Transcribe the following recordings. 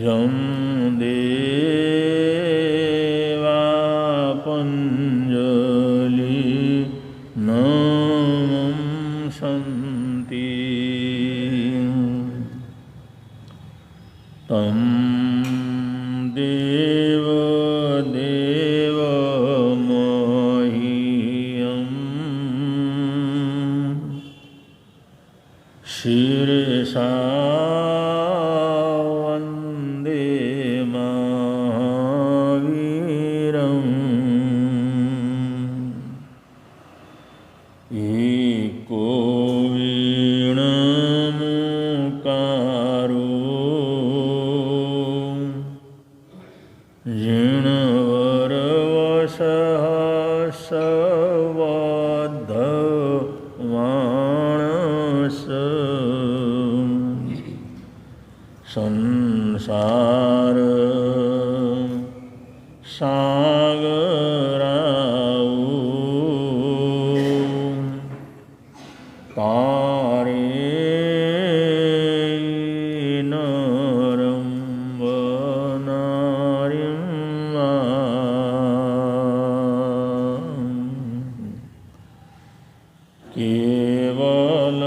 यं देवा पञ्जलिर्नमंसन्ति तं देवदेवमह्यं शिरसा वन्दे महावीरम्। एको वीणमुकारो जिणवरवशः सवद्धमानस संसार सागराऊ तारे नरं वनारिं केवल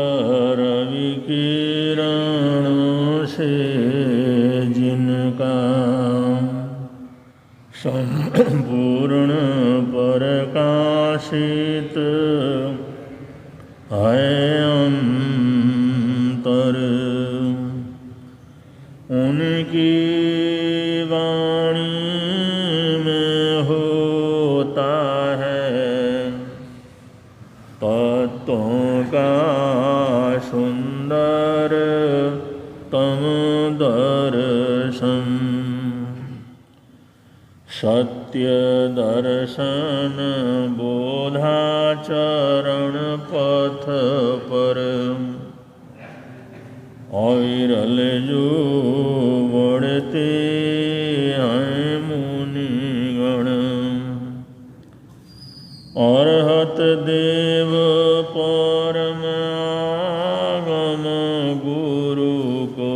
रविकिरण से जिनका संपूर्ण प्रकाशित है अंतर, उनकी वाणी में होता है तत्वों का सुंदर तम दर्शन। सत्य दर्शन बोधाचरण पथ पर अविरल जो बढ़ते हैं मुनिगण। अरहत देव परम आगम गुरु को,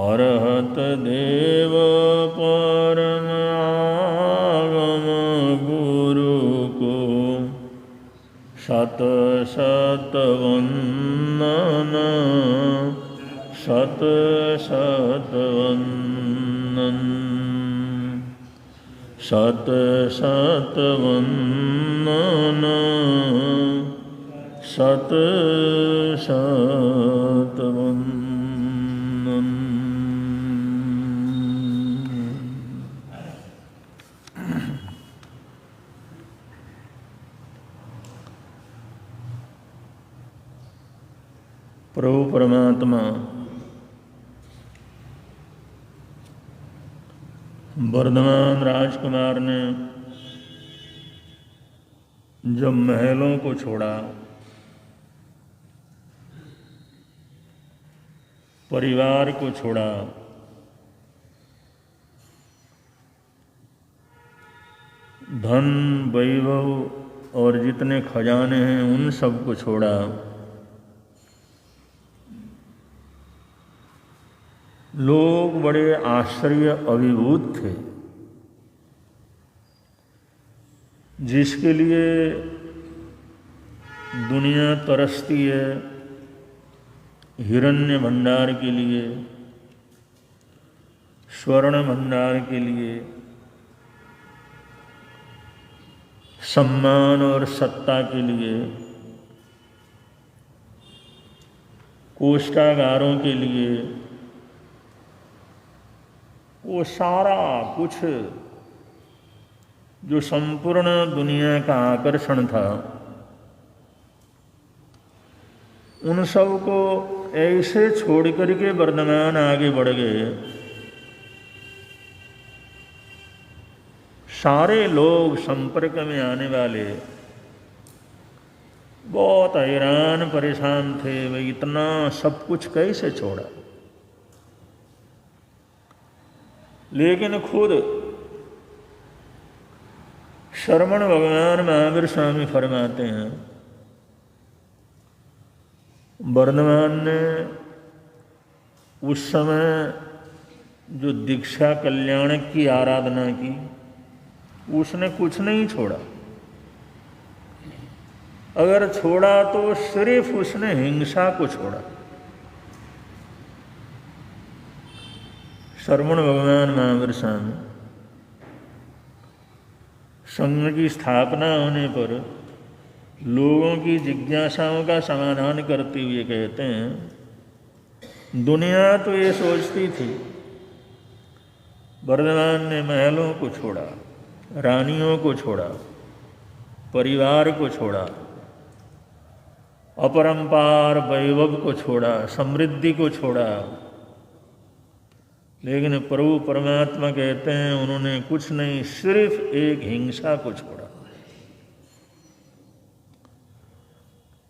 अरहत देव परम आगम गुरु को शत शत वंदन, शत शत वंदन, शत शत वंदन, शत शत वंदन। प्रभु परमात्मा वर्धमान राजकुमार ने जब महलों को छोड़ा, परिवार को छोड़ा, धन वैभव और जितने खजाने हैं उन सब को छोड़ा, लोग बड़े आश्चर्य अभिभूत थे। जिसके लिए दुनिया तरसती है, हिरण्य भंडार के लिए, स्वर्ण भंडार के लिए, सम्मान और सत्ता के लिए, कोष्ठागारों के लिए, वो सारा कुछ जो संपूर्ण दुनिया का आकर्षण था, उन सब को ऐसे छोड़ करके वर्धमान आगे बढ़ गए। सारे लोग संपर्क में आने वाले बहुत हैरान परेशान थे, भाई इतना सब कुछ कैसे छोड़ा। लेकिन खुद श्रवण भगवान महावीर स्वामी फरमाते हैं वर्धमान ने उस समय जो दीक्षा कल्याणक की आराधना की, उसने कुछ नहीं छोड़ा। अगर छोड़ा तो सिर्फ उसने हिंसा को छोड़ा। श्रवण भगवान महावीर स्वामी संघ की स्थापना होने पर लोगों की जिज्ञासाओं का समाधान करते हुए कहते हैं, दुनिया तो ये सोचती थी वर्धमान ने महलों को छोड़ा, रानियों को छोड़ा, परिवार को छोड़ा, अपरंपार वैभव को छोड़ा, समृद्धि को छोड़ा, लेकिन प्रभु परमात्मा कहते हैं उन्होंने कुछ नहीं, सिर्फ एक हिंसा को छोड़ा।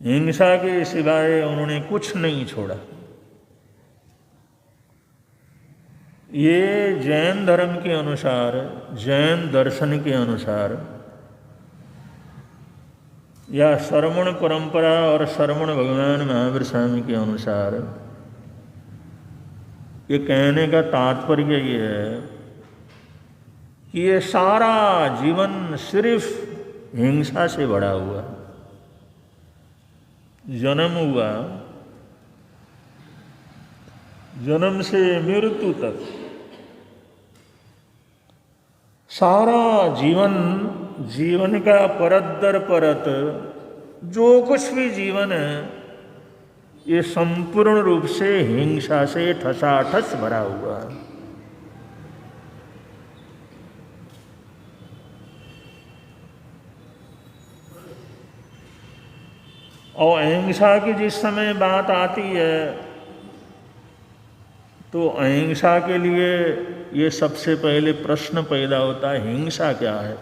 हिंसा के सिवाय उन्होंने कुछ नहीं छोड़ा। ये जैन धर्म के अनुसार, जैन दर्शन के अनुसार या श्रवण परंपरा और श्रवण भगवान महावीर स्वामी के अनुसार ये कहने का तात्पर्य ये है कि ये सारा जीवन सिर्फ हिंसा से भरा हुआ। जन्म हुआ, जन्म से मृत्यु तक सारा जीवन, जीवन का परत दर परत जो कुछ भी जीवन है, ये संपूर्ण रूप से हिंसा से ठसाठस भरा हुआ है। और अहिंसा की जिस समय बात आती है तो अहिंसा के लिए ये सबसे पहले प्रश्न पैदा होता है, हिंसा क्या है?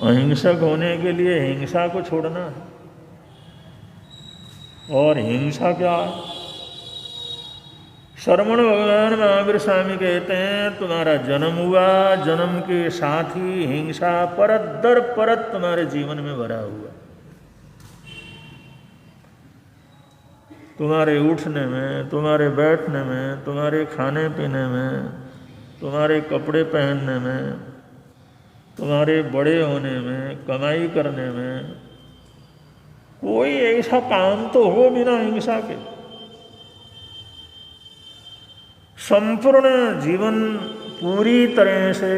अहिंसक होने के लिए हिंसा को छोड़ना है। और हिंसा क्या है? श्रवण भगवान महावीर स्वामी कहते हैं तुम्हारा जन्म हुआ, जन्म के साथ ही हिंसा परत दर परत तुम्हारे जीवन में भरा हुआ। तुम्हारे उठने में, तुम्हारे बैठने में, तुम्हारे खाने पीने में, तुम्हारे कपड़े पहनने में, तुम्हारे बड़े होने में, कमाई करने में, कोई ऐसा काम तो हो बिना हिंसा के। संपूर्ण जीवन पूरी तरह से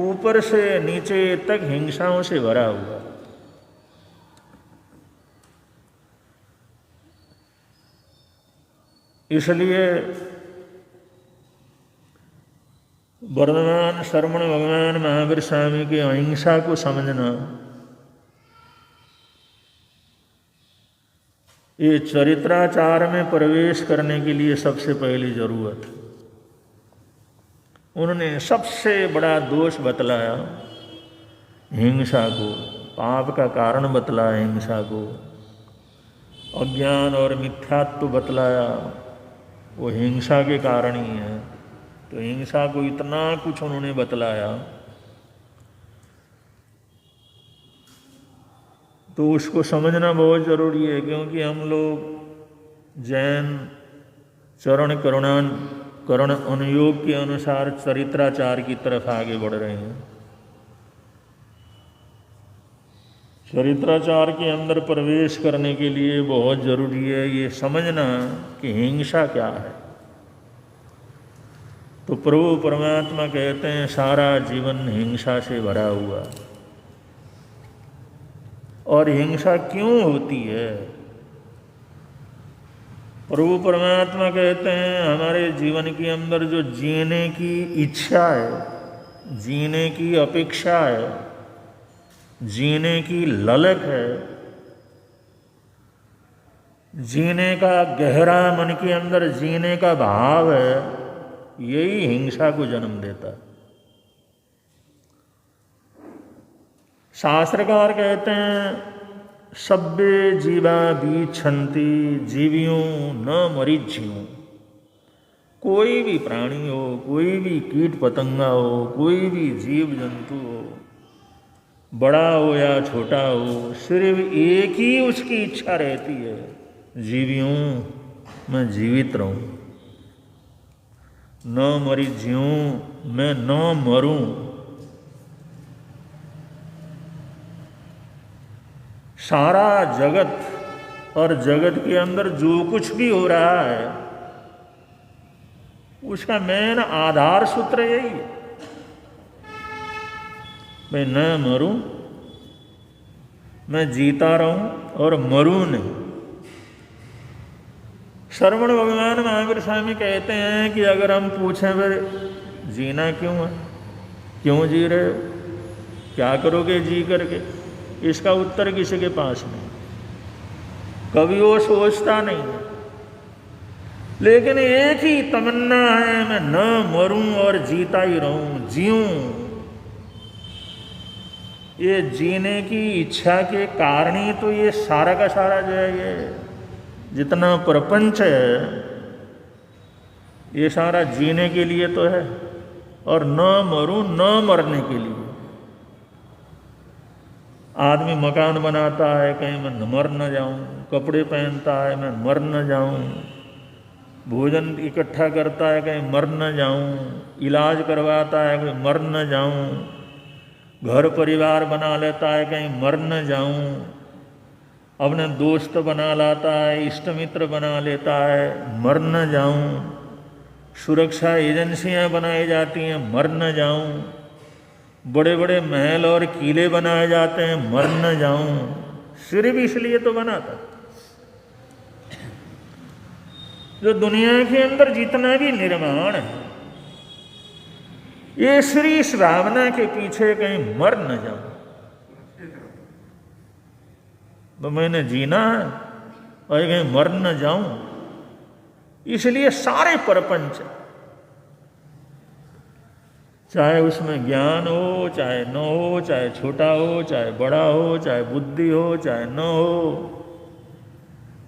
ऊपर से नीचे तक हिंसाओं से भरा हुआ। इसलिए वर्धमान श्रवण भगवान महावीर स्वामी की अहिंसा को समझना, ये चरित्राचार में प्रवेश करने के लिए सबसे पहली जरूरत है। उन्होंने सबसे बड़ा दोष बतलाया हिंसा को, पाप का कारण बतलाया हिंसा को, अज्ञान और मिथ्यात्व बतलाया, वो हिंसा के कारण ही है। तो हिंसा को इतना कुछ उन्होंने बतलाया तो उसको समझना बहुत ज़रूरी है, क्योंकि हम लोग जैन करण अनुयोग के अनुसार चरित्राचार की तरफ आगे बढ़ रहे हैं। चरित्राचार के अंदर प्रवेश करने के लिए बहुत ज़रूरी है ये समझना कि हिंसा क्या है। तो प्रभु परमात्मा कहते हैं सारा जीवन हिंसा से भरा हुआ। और हिंसा क्यों होती है? प्रभु परमात्मा कहते हैं हमारे जीवन के अंदर जो जीने की इच्छा है, जीने की अपेक्षा है, जीने की ललक है, जीने का गहरा मन के अंदर जीने का भाव है, यही हिंसा को जन्म देता है। शास्त्रकार कहते हैं सब्बे जीवा बीच्छन्ति जीवियों न मरीचियों। कोई भी प्राणी हो, कोई भी कीट पतंगा हो, कोई भी जीव जंतु हो, बड़ा हो या छोटा हो, सिर्फ एक ही उसकी इच्छा रहती है, जीवियों मैं जीवित रहूं, न मरी जीऊं मैं न मरूं। सारा जगत और जगत के अंदर जो कुछ भी हो रहा है उसका मेन आधार सूत्र यही है, मैं न मरूं, मैं जीता रहूं और मरूं नहीं। श्रवण भगवान महावीर स्वामी कहते हैं कि अगर हम पूछें फिर जीना क्यों है, क्यों जी रहे हो, क्या करोगे जी करके, इसका उत्तर किसी के पास नहीं, कभी वो सोचता नहीं है। लेकिन एक ही तमन्ना है, मैं न मरूं और जीता ही रहूं, जीऊं। ये जीने की इच्छा के कारण ही तो ये सारा का सारा जो है, ये जितना प्रपंच है ये सारा जीने के लिए तो है, और न मरूं न मरने के लिए। आदमी मकान बनाता है कहीं मैं मर न जाऊं, कपड़े पहनता है मैं मर न जाऊं, भोजन इकट्ठा करता है कहीं मर न जाऊं, इलाज करवाता है कहीं मर न जाऊं, घर परिवार बना लेता है कहीं मर न जाऊं, अपने दोस्त बना लाता है, इष्ट मित्र बना लेता है मर न जाऊं, सुरक्षा एजेंसियां बनाई जाती हैं मर न जाऊं, बड़े बड़े महल और किले बनाए जाते हैं मर न जाऊं, सिर्फ इसलिए तो बनाता। जो दुनिया के अंदर जितना भी निर्माण है ये श्री इस भावना के पीछे कहीं मर न जाऊं, तो मैंने जीना है और कहीं मर न जाऊं, इसलिए सारे प्रपंच, चाहे उसमें ज्ञान हो चाहे न हो, चाहे छोटा हो चाहे बड़ा हो, चाहे बुद्धि हो चाहे न हो,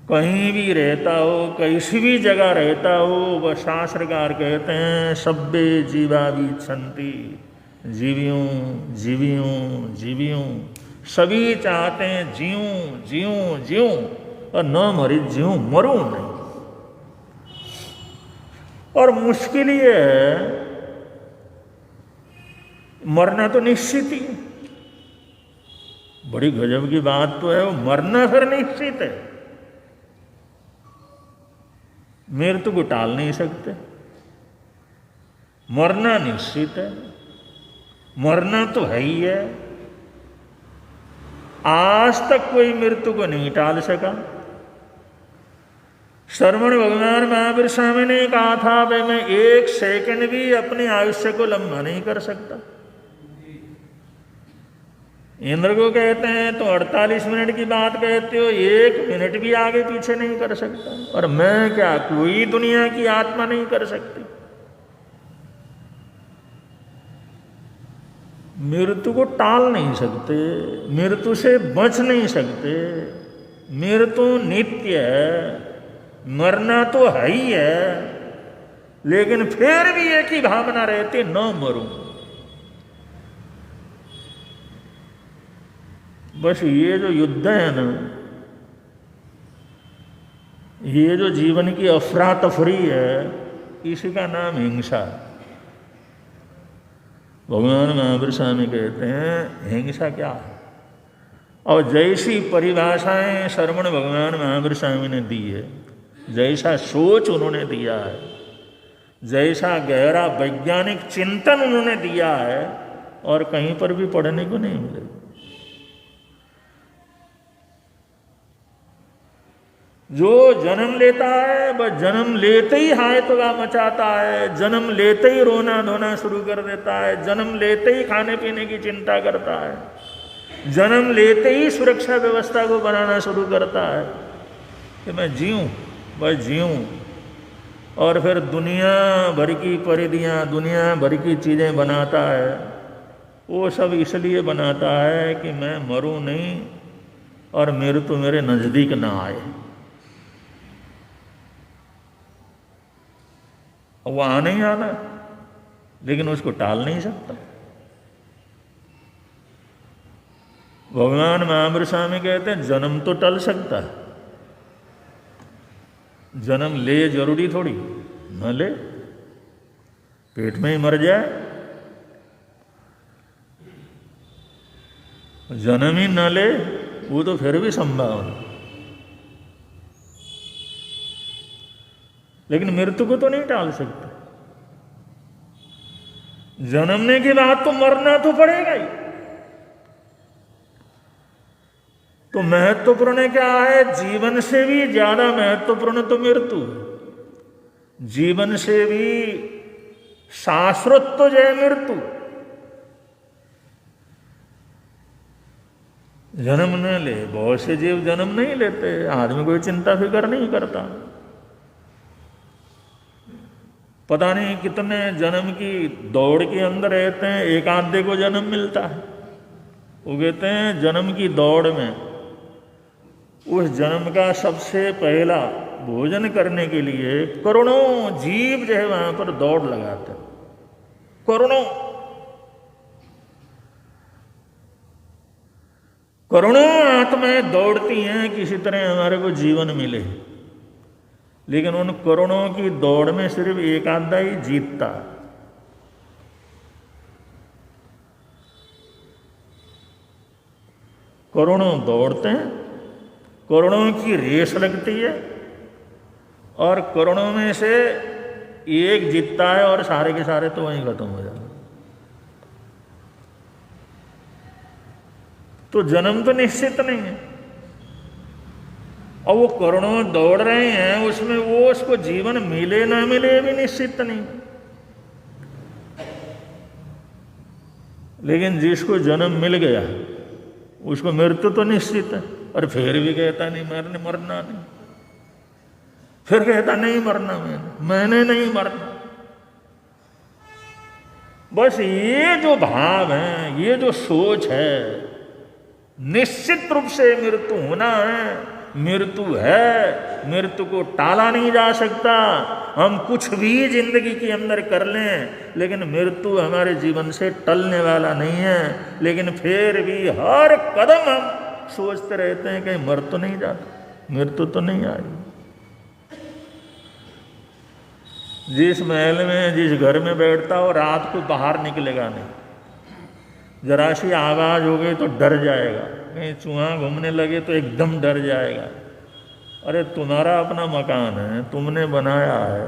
कहीं भी रहता हो, किसी भी जगह रहता हो, वह शास्त्रकार कहते हैं सब्बे जीवा विच्छन्ति, जीवियों जीवियों जीवियों, सभी चाहते हैं जीऊं जीऊं जीऊं और न मरी जीऊं मरूं नहीं। और मुश्किल ये है, मरना तो निश्चित ही, बड़ी गजब की बात तो है, वो मरना फिर निश्चित है, मृत्यु को टाल नहीं सकते, मरना निश्चित है, मरना तो है ही है। आज तक कोई मृत्यु को नहीं टाल सका। श्रवण भगवान महावीर स्वामी ने कहा था भाई मैं एक सेकंड भी अपने आयुष्य को लंबा नहीं कर सकता। इंद्र को कहते हैं तो 48 मिनट की बात कहते हो, 1 मिनट भी आगे पीछे नहीं कर सकता, और मैं क्या, कोई दुनिया की आत्मा नहीं कर सकती। मृत्यु को टाल नहीं सकते, मृत्यु से बच नहीं सकते, मृत्यु नित्य है, मरना तो है ही है, लेकिन फिर भी एक ही भावना रहती, न मरूं। बस ये जो युद्ध है ना, ये जो जीवन की अफरा तफरी है, इसी का नाम हिंसा है। भगवान महावीर स्वामी कहते हैं हिंसा क्या है, और जैसी परिभाषाएं श्रवण भगवान महावीर स्वामी ने दी है, जैसा सोच उन्होंने दिया है, जैसा गहरा वैज्ञानिक चिंतन उन्होंने दिया है, और कहीं पर भी पढ़ने को नहीं मिलेगा। जो जन्म लेता है वह जन्म लेते ही हायतगा मचाता है, जन्म लेते ही रोना धोना शुरू कर देता है, जन्म लेते ही खाने पीने की चिंता करता है, जन्म लेते ही सुरक्षा व्यवस्था को बनाना शुरू करता है कि मैं जीऊं, बस जीऊं, और फिर दुनिया भर की परिधियां, दुनिया भर की चीज़ें बनाता है। वो सब इसलिए बनाता है कि मैं मरूं नहीं और मृत्यु मेरे नज़दीक ना आए। वो आना ही आना, लेकिन उसको टाल नहीं सकता। भगवान महावीर स्वामी कहते हैं जन्म तो टल सकता है, जन्म ले जरूरी थोड़ी, न ले, पेट में ही मर जाए, जन्म ही न ले वो तो फिर भी संभव है, लेकिन मृत्यु को तो नहीं टाल सकते। जन्मने के बाद तो मरना तो पड़ेगा ही। तो महत्वपूर्ण क्या है? जीवन से भी ज्यादा महत्वपूर्ण तो मृत्यु है। जीवन से भी शाश्वत तो जय मृत्यु। जन्म न ले, बहुत से जीव जन्म नहीं लेते, आदमी कोई चिंता फिक्र नहीं करता, पता नहीं कितने जन्म की दौड़ के अंदर रहते हैं, एक आधे को जन्म मिलता है। वो कहते हैं जन्म की दौड़ में उस जन्म का सबसे पहला भोजन करने के लिए करोड़ों जीव जो है वहां पर दौड़ लगाते हैं, करोड़ों आत्माएं दौड़ती हैं किसी तरह हमारे को जीवन मिले, लेकिन उन करोड़ों की दौड़ में सिर्फ एक आधा ही जीतता है। करोड़ों दौड़ते हैं, करोड़ों की रेस लगती है और करोड़ों में से एक जीतता है और सारे के सारे तो वहीं खत्म हो जाते। तो जन्म तो निश्चित नहीं है, और वो करोड़ों दौड़ रहे हैं, उसमें वो उसको जीवन मिले ना मिले भी निश्चित नहीं। लेकिन जिसको जन्म मिल गया उसको मृत्यु तो निश्चित है, और फिर भी कहता नहीं मरना नहीं, फिर कहता नहीं मरना, मैंने नहीं मरना। बस ये जो भाव है, ये जो सोच है, निश्चित रूप से मृत्यु होना है, मृत्यु है, मृत्यु को टाला नहीं जा सकता। हम कुछ भी जिंदगी के अंदर कर लें, लेकिन मृत्यु हमारे जीवन से टलने वाला नहीं है। लेकिन फिर भी हर कदम हम सोचते रहते हैं कहीं मर तो नहीं जाता, मृत्यु तो नहीं आई। जिस महल में, जिस घर में बैठता हो, रात को बाहर निकलेगा नहीं, जरा सी आवाज हो गई तो डर जाएगा, कहीं चूहा घूमने लगे तो एकदम डर जाएगा। अरे तुम्हारा अपना मकान है, तुमने बनाया है,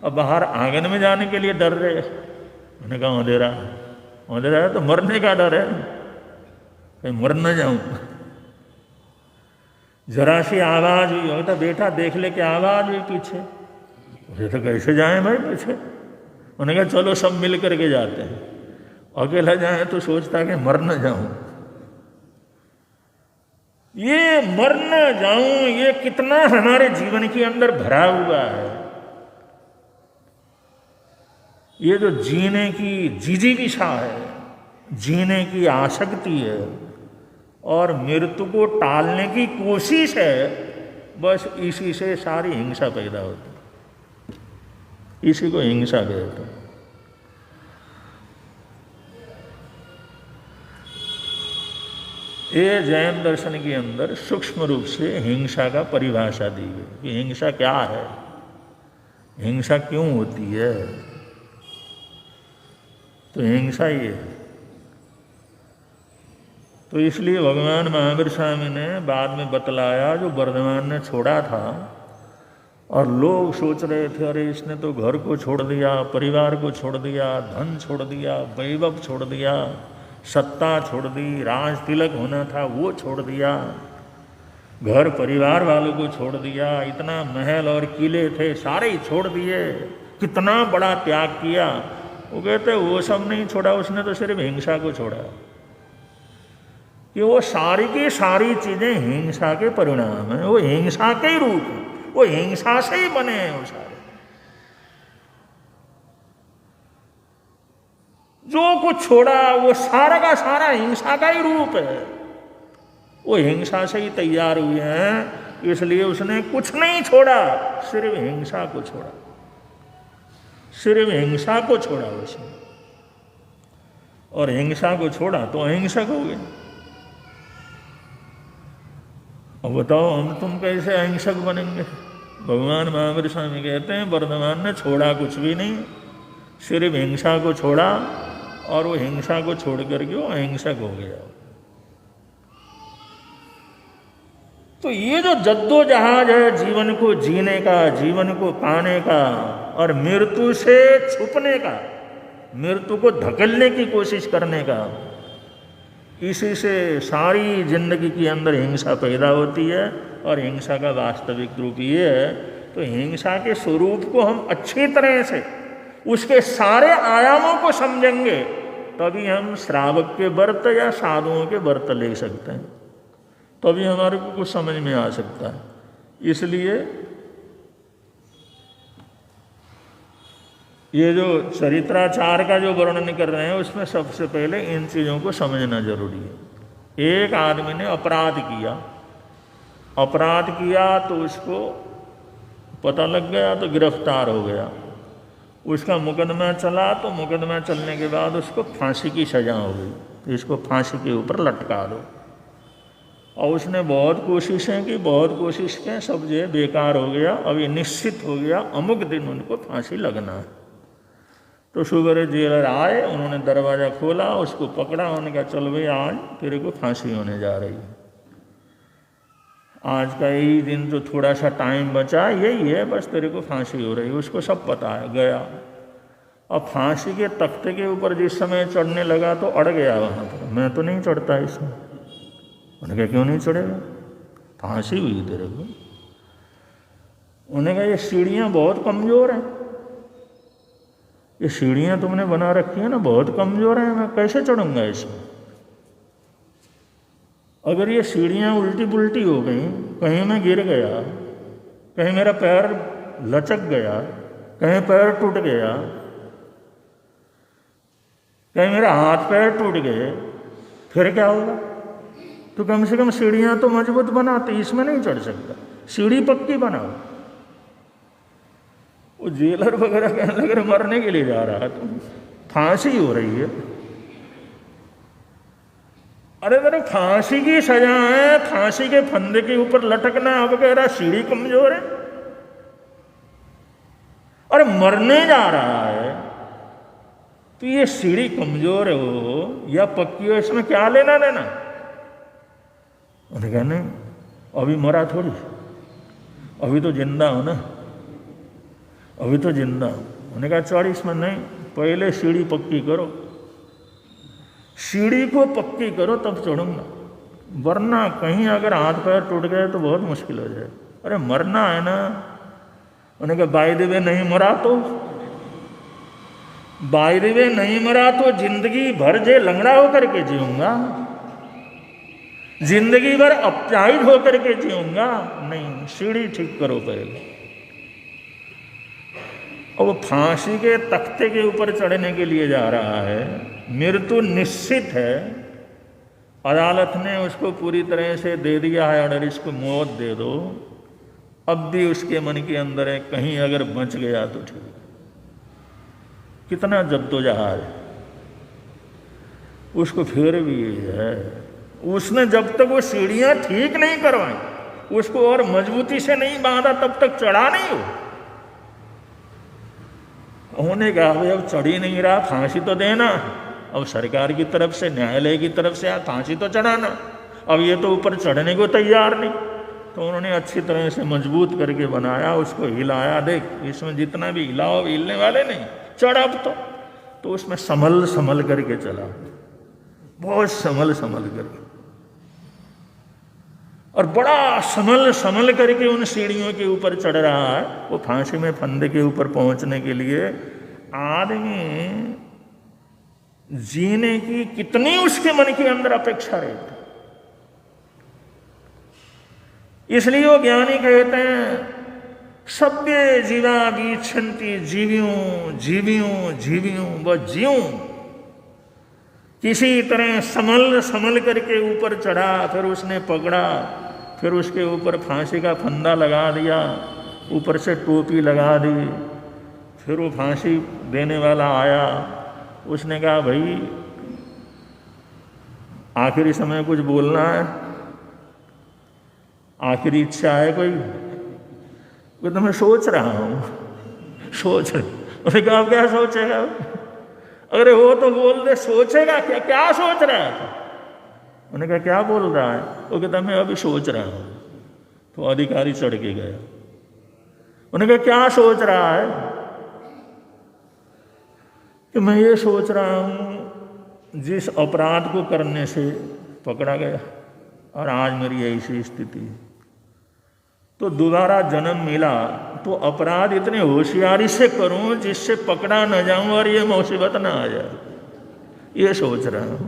अब बाहर आंगन में जाने के लिए डर रहे। मैंने कहा अंधेरा है तो मरने का डर है, कहीं मर न जाऊं। जरा सी आवाज हुई होता, बेटा देख ले क्या आवाज हुई पीछे, उसे तो कैसे जाएं भाई पीछे। उन्होंने कहा चलो सब मिल करके जाते हैं, अकेला जाए तो सोचता कि मर न जाऊं। ये मर न जाऊं, ये कितना हमारे जीवन के अंदर भरा हुआ है। ये जो जीने की जिजीविषा है, जीने की आसक्ति है और मृत्यु को टालने की कोशिश है, बस इसी से सारी हिंसा पैदा होती है। इसी को हिंसा कहते हैं। ये जैन दर्शन के अंदर सूक्ष्म रूप से हिंसा का परिभाषा दी गई कि हिंसा क्या है, हिंसा क्यों होती है। तो हिंसा ये है। तो इसलिए भगवान महावीर स्वामी ने बाद में बतलाया, जो वर्धमान ने छोड़ा था और लोग सोच रहे थे अरे इसने तो घर को छोड़ दिया, परिवार को छोड़ दिया, धन छोड़ दिया, वैभव छोड़ दिया, सत्ता छोड़ दी, राज तिलक होना था वो छोड़ दिया, घर परिवार वालों को छोड़ दिया, इतना महल और किले थे सारे ही छोड़ दिए, कितना बड़ा त्याग किया। वो कहते वो सब नहीं छोड़ा, उसने तो सिर्फ हिंसा को छोड़ा। कि वो सारी की सारी चीजें हिंसा के परिणाम है, वो हिंसा के ही रूप है, वो हिंसा से ही बने हैं वो सारे। जो कुछ छोड़ा वो सारा का सारा हिंसा का ही रूप है, वो हिंसा से ही तैयार हुए हैं। इसलिए उसने कुछ नहीं छोड़ा, सिर्फ हिंसा को छोड़ा, सिर्फ हिंसा को छोड़ा उसने। और हिंसा को छोड़ा तो अहिंसक हो गए। अब बताओ हम तुम कैसे अहिंसक बनेंगे? भगवान महावीर स्वामी कहते हैं वर्धमान ने छोड़ा कुछ भी नहीं, सिर्फ हिंसा को छोड़ा और वो हिंसा को छोड़ करके वो अहिंसक हो गया। तो ये जो जद्दोजहाज है जीवन को जीने का, जीवन को पाने का और मृत्यु से छुपने का, मृत्यु को धकेलने की कोशिश करने का, इसी से सारी जिंदगी के अंदर हिंसा पैदा होती है। और हिंसा का वास्तविक रूप ये है, तो हिंसा के स्वरूप को हम अच्छी तरह से उसके सारे आयामों को समझेंगे तभी हम श्रावक के व्रत या साधुओं के व्रत ले सकते हैं, तभी हमारे को कुछ समझ में आ सकता है। इसलिए ये जो चरित्राचार का जो वर्णन कर रहे हैं उसमें सबसे पहले इन चीज़ों को समझना जरूरी है। एक आदमी ने अपराध किया तो उसको पता लग गया तो गिरफ्तार हो गया, उसका मुकदमा चला तो मुकदमा चलने के बाद उसको फांसी की सजा हो गई, तो इसको फांसी के ऊपर लटका दो। और उसने बहुत कोशिशें की, बहुत कोशिश की, सब जो बेकार हो गया। अब ये निश्चित हो गया अमुक दिन उनको फांसी लगना है। तो सुबह जेलर आए, उन्होंने दरवाज़ा खोला, उसको पकड़ा, उन्होंने कहा चल भाई आज तेरे को फांसी होने जा रही है, आज का यही दिन तो थोड़ा सा टाइम बचा, यही है बस तेरे को फांसी हो रही है। उसको सब पता है, गया। अब फांसी के तख्ते के ऊपर जिस समय चढ़ने लगा तो अड़ गया वहाँ पर, मैं तो नहीं चढ़ता इसमें। उन्होंने कहा क्यों नहीं चढ़ेगा, फांसी हुई तेरे को। उन्होंने कहा ये सीढ़ियाँ बहुत कमज़ोर हैं, ये सीढ़ियाँ तुमने बना रखी हैं ना बहुत कमज़ोर हैं, मैं कैसे चढ़ूँगा इसमें। अगर ये सीढ़ियाँ उल्टी पुल्टी हो गई, कहीं मैं गिर गया, कहीं मेरा पैर लचक गया, कहीं पैर टूट गया, कहीं मेरा हाथ पैर टूट गए, फिर क्या होगा। तो कम से कम सीढ़ियाँ तो मजबूत बनाते, इसमें नहीं चढ़ सकता, सीढ़ी पक्की बनाओ। वो जेलर वगैरह कहने लगे मरने के लिए जा रहा है, तो फांसी हो रही है। अरे तेरे फांसी की सजा है, फांसी के फंदे के ऊपर लटकना, अब कह रहा सीढ़ी कमजोर है। अरे मरने जा रहा है तो ये सीढ़ी कमजोर हो या पक्की हो, इसमें क्या लेना देना। उन्होंने कहा नहीं अभी मरा थोड़ी, अभी तो जिंदा हो ना, अभी तो जिंदा हो। उन्होंने कहा 40 में नहीं, पहले सीढ़ी पक्की करो, सीढ़ी को पक्की करो तब चढ़ूंगा, वरना कहीं अगर हाथ पैर टूट गए तो बहुत मुश्किल हो जाए। अरे मरना है ना। उन्होंने कहा बाय द वे नहीं मरा तो, बाय द वे नहीं मरा तो जिंदगी भर जे लंगड़ा होकर के जीऊंगा, जिंदगी भर अपचाहित होकर के जीऊंगा। नहीं, सीढ़ी ठीक करो पहले। और वो फांसी के तख्ते के ऊपर चढ़ने के लिए जा रहा है, मृत्यु निश्चित है, अदालत ने उसको पूरी तरह से दे दिया है ऑर्डर, इसको मौत दे दो। अब भी उसके मन के अंदर है कहीं अगर बच गया तो ठीक। कितना जद्दोजहद है, उसको फिर भी है, उसने जब तक वो सीढ़ियाँ ठीक नहीं करवाई, उसको और मजबूती से नहीं बांधा, तब तक चढ़ा नहीं हो। उन्होंने कहा भाई अब चढ़ ही नहीं रहा, फांसी तो देना, अब सरकार की तरफ से, न्यायालय की तरफ से फांसी तो चढ़ाना। अब ये तो ऊपर चढ़ने को तैयार नहीं, तो उन्होंने अच्छी तरह से मजबूत करके बनाया, उसको हिलाया। देख इसमें जितना भी हिलाओ, हिलने वाले नहीं, चढ़ अब तो उसमें संभल संभल करके चला, बहुत संभल संभल करके, और बड़ा संभल संभल करके उन सीढ़ियों के ऊपर चढ़ रहा है। वो फांसी में फंदे के ऊपर पहुंचने के लिए आदमी जीने की कितनी उसके मन के अंदर अपेक्षा रहती। इसलिए वो ज्ञानी कहते हैं सभ्य जीवा बीछंती जीवियों जीवियों जीवियों, व जीऊं किसी तरह संभल संभल करके ऊपर चढ़ा, फिर उसने पकड़ा, फिर उसके ऊपर फांसी का फंदा लगा दिया, ऊपर से टोपी लगा दी। फिर वो फांसी देने वाला आया, उसने कहा भाई आखिरी समय कुछ बोलना है। आखिरी इच्छा है कोई? तो मैं सोच रहा हूँ। सोच रहे? उन्होंने कहा क्या सोचेगा? अरे वो तो बोल दे सोचेगा क्या, क्या सोच रहा है? उन्होंने कहा क्या बोल रहा है? वो कहता मैं अभी सोच रहा हूँ। तो अधिकारी चढ़ के गया। उन्होंने कहा क्या सोच रहा है? कि मैं ये सोच रहा हूँ जिस अपराध को करने से पकड़ा गया और आज मेरी ऐसी स्थिति, तो दोबारा जन्म मिला तो अपराध इतने होशियारी से करूं जिससे पकड़ा न जाऊं और ये मुसीबत ना आ जाए, ये सोच रहा हूं।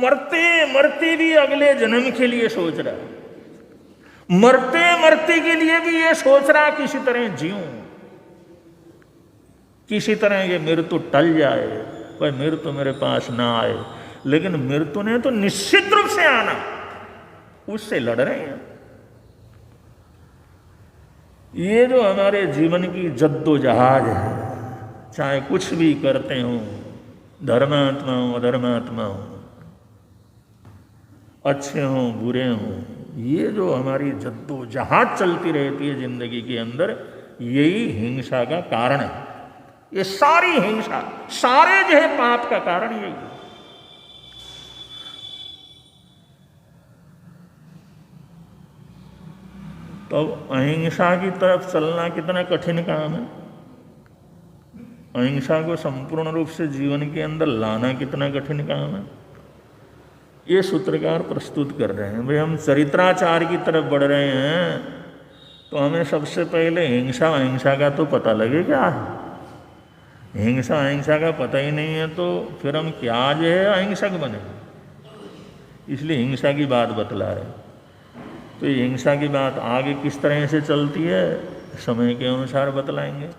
मरते मरते भी अगले जन्म के लिए सोच रहा है, मरते मरते के लिए भी ये सोच रहा किसी तरह जीऊं, किसी तरह ये मृत्यु टल जाए, कोई मृत्यु मेरे पास ना आए। लेकिन मृत्यु ने तो निश्चित रूप से आना, उससे लड़ रहे हैं। ये जो हमारे जीवन की जद्दोजहाद है, चाहे कुछ भी करते हो, धर्मात्मा हो अधर्मात्मा हो, अच्छे हों बुरे हों, ये जो हमारी जद्दोजहाद चलती रहती है जिंदगी के अंदर, यही हिंसा का कारण है। ये सारी हिंसा, सारे जो है पाप का कारण यही है। तो अहिंसा की तरफ चलना कितना कठिन काम है, अहिंसा को संपूर्ण रूप से जीवन के अंदर लाना कितना कठिन काम है, ये सूत्रकार प्रस्तुत कर रहे हैं। भाई हम चरित्राचार की तरफ बढ़ रहे हैं तो हमें सबसे पहले हिंसा अहिंसा का तो पता लगे क्या है। हिंसा अहिंसा का पता ही नहीं है तो फिर हम क्या जो है अहिंसक बने, इसलिए हिंसा की बात बतला रहे। तो ये हिंसा की बात आगे किस तरह से चलती है समय के अनुसार बतलाएंगे।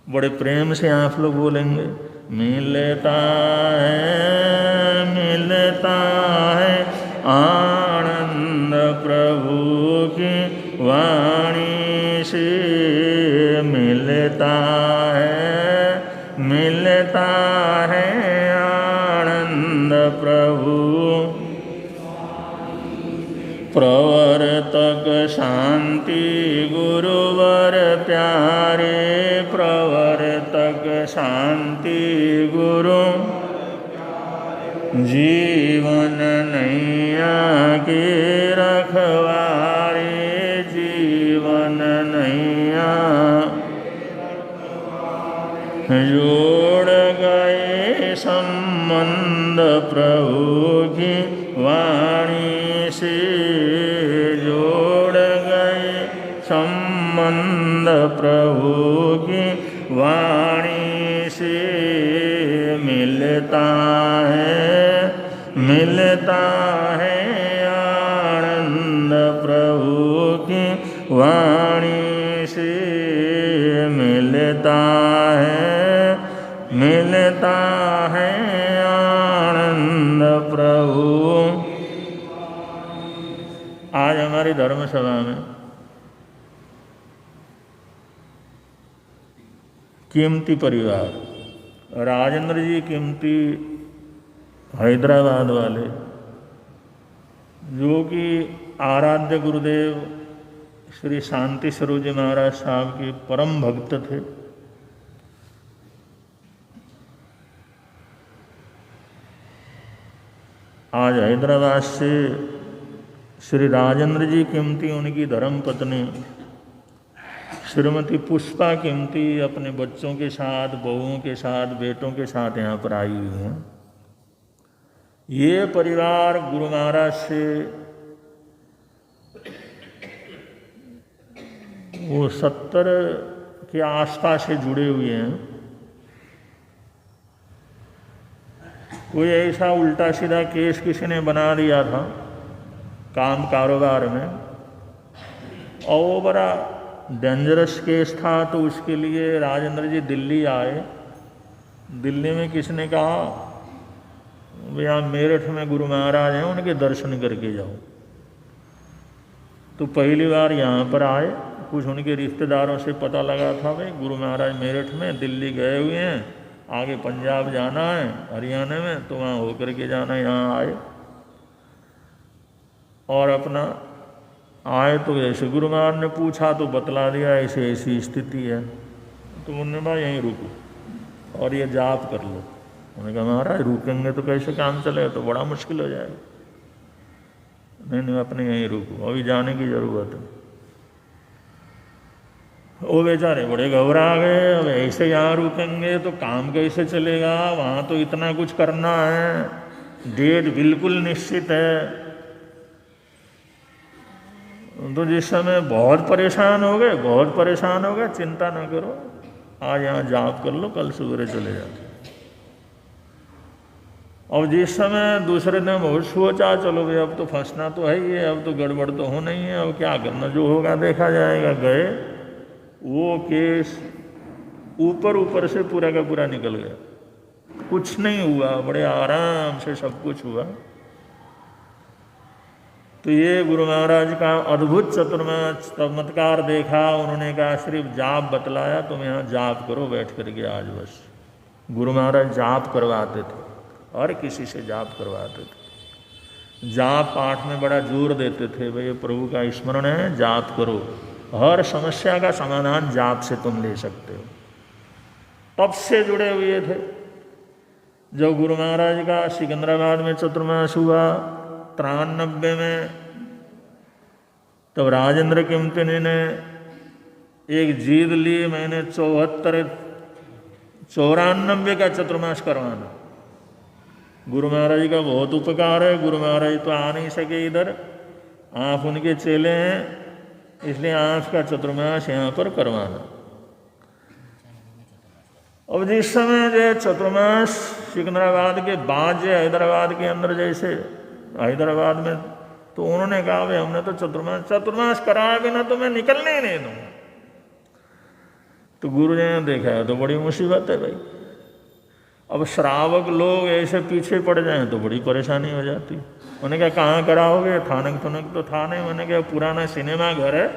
बड़े प्रेम से आप लोग बोलेंगे, मिलता है आनंद प्रभु की वाणी से, मिलता है आनंद प्रभु प्रवर्तक शांति गुरुवर प्यारे, प्रवर्तक शांति गुरु जीवन नैया के रखवारे, जीवन नैया जोड़ गए संबंध प्रभु की वाणी से, जोड़ गए संबंध प्रभु की वाणी से, मिलता है आनंद प्रभु की वाणी से, मिलता है आनंद प्रभु। आज हमारी धर्म सभा में कीमती परिवार, राजेंद्र जी कीमती हैदराबाद वाले, जो कि आराध्य गुरुदेव श्री शांति स्वरूप जी महाराज साहब के परम भक्त थे, आज हैदराबाद से श्री राजेंद्र जी कीमती, उनकी धर्मपत्नी श्रीमती पुष्पा कीमती अपने बच्चों के साथ, बहुओं के साथ, बेटों के साथ यहाँ पर आई हुई हैं। ये परिवार गुरु महाराज से वो 70 के आसपास से जुड़े हुए हैं। कोई ऐसा उल्टा सीधा केस किसी ने बना दिया था काम कारोबार में, और वो बड़ा डेंजरस केस था, तो उसके लिए राजेंद्र जी दिल्ली आए। दिल्ली में किसने कहा भैया मेरठ में गुरु महाराज हैं, उनके दर्शन करके जाओ। तो पहली बार यहाँ पर आए, कुछ उनके रिश्तेदारों से पता लगा था भाई गुरु महाराज मेरठ में, दिल्ली गए हुए हैं, आगे पंजाब जाना है हरियाणा में, तो वहाँ होकर के जाना, यहाँ आए। और अपना आए तो ऐसे गुरु महाराज ने पूछा तो बतला दिया ऐसे ऐसी स्थिति है, तो उन्होंने कहा यहीं रुको और ये जाप कर लो। उन्होंने कहा महाराज रुकेंगे तो कैसे काम चलेगा, तो बड़ा मुश्किल हो जाएगा। नहीं अपने यहीं रुको, अभी जाने की ज़रूरत है। वो बेचारे बड़े घबरा गए, अब ऐसे यहाँ रुकेंगे तो काम कैसे चलेगा, वहाँ तो इतना कुछ करना है, डेट बिल्कुल निश्चित है। तो जिस समय बहुत परेशान हो गए, चिंता ना करो, आज यहाँ जाप कर लो, कल सवेरे चले जाते। और जिस समय दूसरे दिन बहुत सोचा चलो भाई अब तो फंसना तो है ही है, अब तो गड़बड़ तो होना ही है, अब क्या करना, जो होगा देखा जाएगा। गए, वो केस ऊपर से पूरा का पूरा निकल गया, कुछ नहीं हुआ, बड़े आराम से सब कुछ हुआ। तो ये गुरु महाराज का अद्भुत चमत्कार देखा। उन्होंने कहा सिर्फ जाप बतलाया, तुम यहाँ जाप करो बैठ करके आज बस। गुरु महाराज जाप करवाते थे और किसी से जाप करवाते थे। जाप पाठ में बड़ा जोर देते थे, भाई प्रभु का स्मरण है, जाप करो, हर समस्या का समाधान जाप से तुम ले सकते हो। तब से जुड़े हुए थे। जब गुरु महाराज का सिकंदराबाद में चतुर्मास हुआ 93 में, तब राजेंद्र कीमती ने एक जीद ली, मैंने 94 का चतुर्मास करवाना। गुरु महाराज का बहुत उपकार है, गुरु महाराज तो आ नहीं सके इधर, आप उनके चेले हैं, इसलिए आप का चतुर्मास यहाँ पर करवाना। अब जिस समय जो चतुर्मास सिकंदराबाद के बाद जो हैदराबाद के अंदर, जैसे हैदराबाद में, तो उन्होंने कहा भाई हमने तो चतुर्मास कराया बिना तो मैं निकलने ही नहीं दूंगा। तो गुरु जी ने देखा है तो बड़ी मुसीबत है भाई, अब श्रावक लोग ऐसे पीछे पड़ जाएं तो बड़ी परेशानी हो जाती। उन्होंने कहा कहाँ कराओगे, थानक तो था नहीं। मैंने कहा पुराना सिनेमा घर है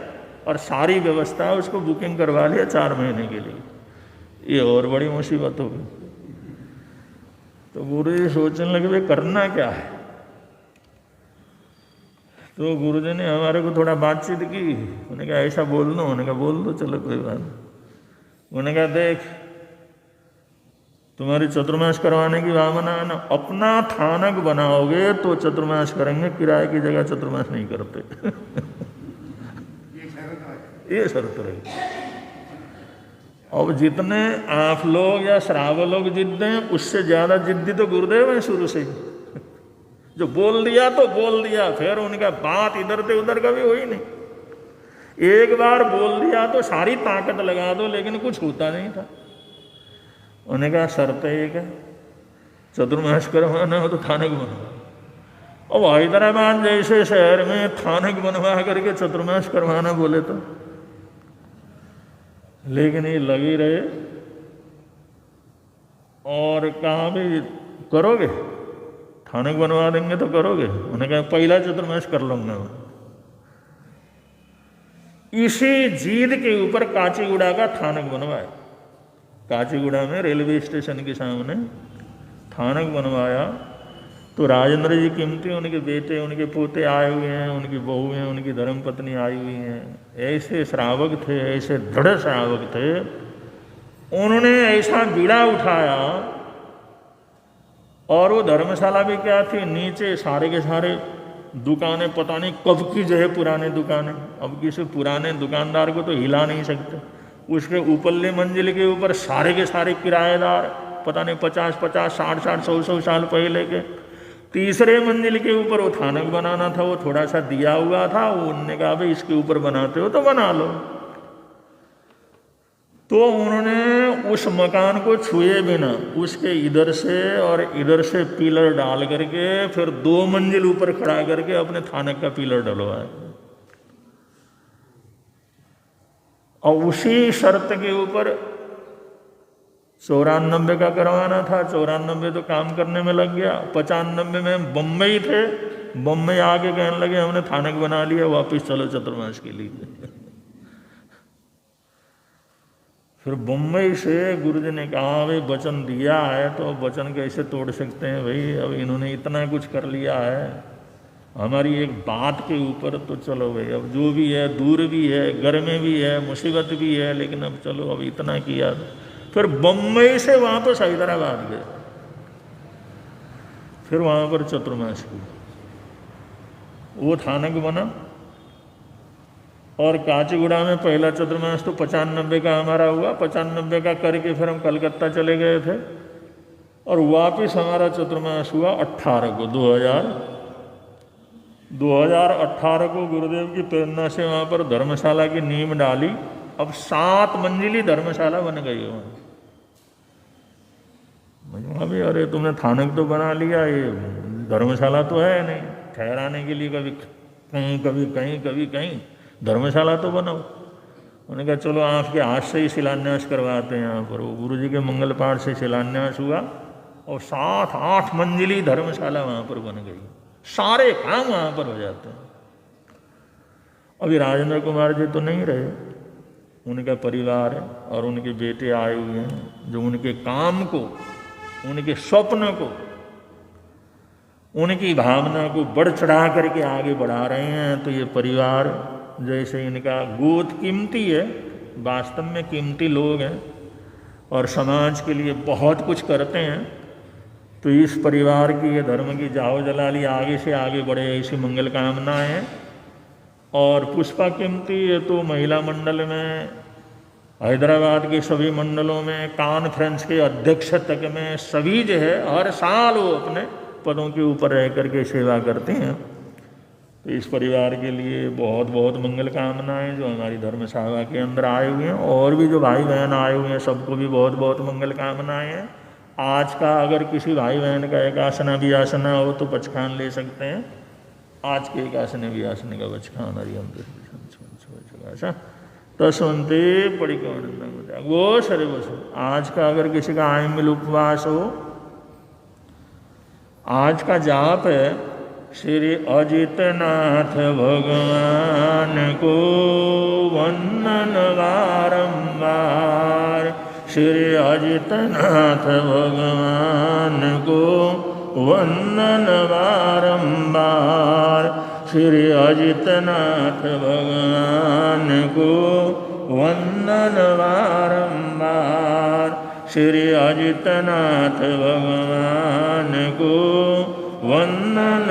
और सारी व्यवस्था है, उसको बुकिंग करवा लिया 4 महीने के लिए, ये और बड़ी मुसीबत हो गई। तो गुरु जी सोचने लगे भाई करना क्या है। तो गुरु जी ने हमारे को थोड़ा बातचीत की। उन्होंने कहा ऐसा बोल दो, उन्होंने कहा बोल दो, चलो कोई बात नहीं। उन्होंने कहा देख तुम्हारी चतुर्मास करवाने की भावना है ना, अपना थानक बनाओगे तो चतुर्मास करेंगे, किराए की जगह चतुर्मास नहीं करते। ये शर्त रही। अब जितने आप लोग या श्रावक लोग जिद्दे हैं, उससे ज्यादा जिद्दी तो गुरुदेव है शुरू से ही। जो बोल दिया तो बोल दिया, फिर उनका बात इधर से उधर कभी हुई नहीं। एक बार बोल दिया तो सारी ताकत लगा दो, लेकिन कुछ होता नहीं था। उन्होंने कहा शर्त एक है, चतुर्मास करवाना हो तो थानक बनवा। अब हैदराबाद जैसे शहर में थानक बनवा करके चतुर्मास करवाना बोले तो, लेकिन ये लगे रहे और कहा भी करोगे, थानक बनवा देंगे तो करोगे। उन्होंने कहा पहला चतुर्मास कर लूंगा मैं। इसी जीद के ऊपर काचीगुड़ा का थानक बनवाया। काचीगुड़ा में रेलवे स्टेशन के सामने थानक बनवाया। तो राजेंद्र जी कीमती, उनके बेटे, उनके पोते आए हुए हैं, उनकी बहुएं, उनकी धर्मपत्नी आई हुई हैं। ऐसे श्रावक थे, ऐसे दृढ़ श्रावक थे। उन्होंने ऐसा बीड़ा उठाया, और वो धर्मशाला भी क्या थी, नीचे सारे के सारे दुकानें, पता नहीं कब की जो है पुराने दुकानें। अब किसी पुराने दुकानदार को तो हिला नहीं सकते। उसके ऊपरले मंजिल के ऊपर सारे के सारे किराएदार, पता नहीं 50, 60, 100 साल पहले के। तीसरे मंजिल के ऊपर वो थानक बनाना था, वो थोड़ा सा दिया हुआ था। उन्होंने कहा भाई इसके ऊपर बनाते हो तो बना लो। तो उन्होंने उस मकान को छुए बिना उसके इधर से और इधर से पिलर डाल करके फिर 2 मंजिल ऊपर खड़ा करके अपने थानक का पिलर डलवाया। और उसी शर्त के ऊपर 94 का करवाना था। 94 तो काम करने में लग गया। 95 में बम्बई थे, बम्बई आके कहने लगे हमने थानक बना लिया, वापस चलो चतुर्मास के लिए। फिर बम्बई से गुरुजी ने कहा भाई वचन दिया है तो वचन कैसे तोड़ सकते हैं भाई, अब इन्होंने इतना कुछ कर लिया है, हमारी एक बात के ऊपर तो चलो भाई, अब जो भी है, दूर भी है, घर में भी है, मुसीबत भी है, लेकिन अब चलो अब इतना किया। फिर बम्बई से वापस हैदराबाद गए, फिर वहाँ पर चतुर्मास की वो थानक बना। और काचीगुड़ा में पहला चतुर्मास तो 95 का हमारा हुआ, 95 का करके फिर हम कलकत्ता चले गए थे, और वापस हमारा चतुर्मास हुआ 18 को 2018 को गुरुदेव की प्रेरणा से वहाँ पर धर्मशाला की नींव डाली। अब 7 मंजिली धर्मशाला बन गई है वहाँ भी। अरे तुमने थानक तो बना लिया, ये धर्मशाला तो है नहीं, ठहराने के लिए कभी कहीं कभी कहीं कभी कहीं, धर्मशाला तो बनाओ। उन्होंने कहा चलो आपके हाथ से ही शिलान्यास करवाते हैं। यहाँ पर वो गुरु जी के मंगल पाठ से शिलान्यास हुआ और 7-8 मंजिली धर्मशाला वहाँ पर बन गई, सारे काम वहाँ पर हो जाते हैं। अभी राजेंद्र कुमार जी तो नहीं रहे, उनका परिवार है और उनके बेटे आए हुए हैं जो उनके काम को, उनके स्वप्न को, उनकी भावना को बढ़ चढ़ा करके आगे बढ़ा रहे हैं। तो ये परिवार जैसे इनका गोद कीमती है, वास्तव में कीमती लोग हैं और समाज के लिए बहुत कुछ करते हैं। तो इस परिवार की, ये धर्म की जाओ जलाली आगे से आगे बढ़े, ऐसी मंगल कामनाएं हैं। और पुष्पा कीमती ये तो महिला मंडल में, हैदराबाद के सभी मंडलों में, कॉन्फ्रेंस के अध्यक्ष तक में सभी जो है हर साल वो अपने पदों के ऊपर रह करके सेवा करते हैं। तो इस परिवार के लिए बहुत बहुत मंगल कामनाएं जो हमारी धर्मशाला के अंदर आए हुए हैं, और भी जो भाई बहन आए हुए हैं सबको भी बहुत बहुत मंगल कामनाएं हैं। आज का अगर किसी भाई बहन का एकासना भी आसना हो तो बचखान ले सकते हैं। आज के एकासने भी आसने का बचखान तस्वंते पड़िक वो सरे बसो। आज का अगर किसी का आयमिल उपवास हो, आज का जाप है श्री अजितनाथ भगवान को वंदन बारंबार, श्री अजितनाथ भगवान को वंदन बारंबार, श्री अजितनाथ भगवान को वंदन बारंबार, श्री अजितनाथ भगवान को वंदन